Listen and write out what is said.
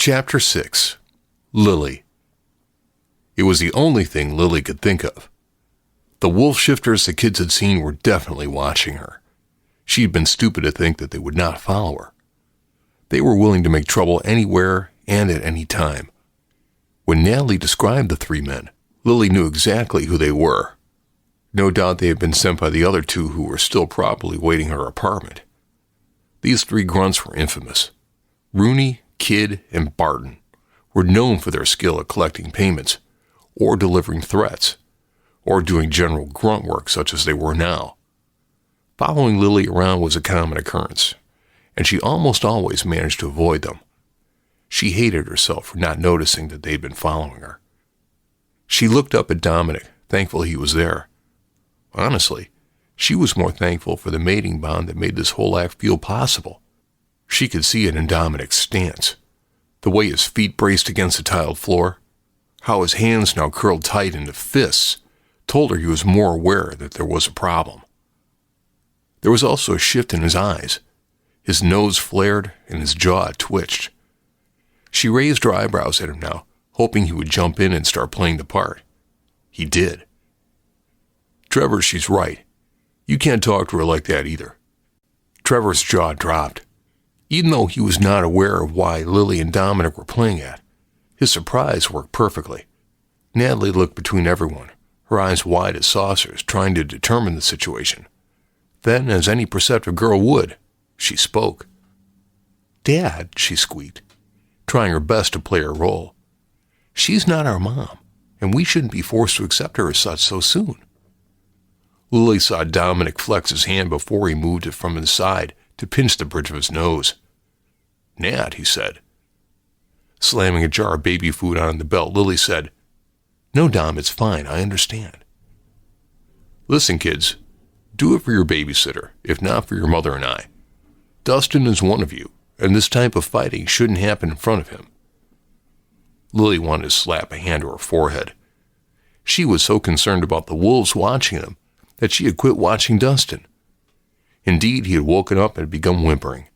Chapter 6. Lilly. It was the only thing Lilly could think of. The wolf shifters the kids had seen were definitely watching her. She'd been stupid to think that they would not follow her. They were willing to make trouble anywhere and at any time. When Natalie described the three men, Lilly knew exactly who they were. No doubt they had been sent by the other two who were still probably waiting at her apartment. These three grunts were infamous. Rooney, Kidd, and Barton were known for their skill at collecting payments, or delivering threats, or doing general grunt work such as they were now. Following Lilly around was a common occurrence, and she almost always managed to avoid them. She hated herself for not noticing that they'd been following her. She looked up at Dominick, thankful he was there. Honestly, she was more thankful for the mating bond that made this whole act feel possible. She could see it in Dominick's stance, the way his feet braced against the tiled floor, how his hands now curled tight into fists, told her he was more aware that there was a problem. There was also a shift in his eyes. His nose flared and his jaw twitched. She raised her eyebrows at him now, hoping he would jump in and start playing the part. He did. Trevor, she's right. You can't talk to her like that either. Trevor's jaw dropped. Even though he was not aware of why Lilly and Dominick were playing at, his surprise worked perfectly. Natalie looked between everyone, her eyes wide as saucers, trying to determine the situation. Then, as any perceptive girl would, she spoke. "Dad," she squeaked, trying her best to play her role. "She's not our mom, and we shouldn't be forced to accept her as such so soon." Lilly saw Dominick flex his hand before he moved it from his side to pinch the bridge of his nose. "Nat," he said. Slamming a jar of baby food on the belt, Lilly said, "No, Dom, it's fine. I understand." "Listen, kids, do it for your babysitter, if not for your mother and I. Dustin is one of you, and this type of fighting shouldn't happen in front of him." Lilly wanted to slap a hand to her forehead. She was so concerned about the wolves watching them that she had quit watching Dustin. Indeed, he had woken up and begun whimpering.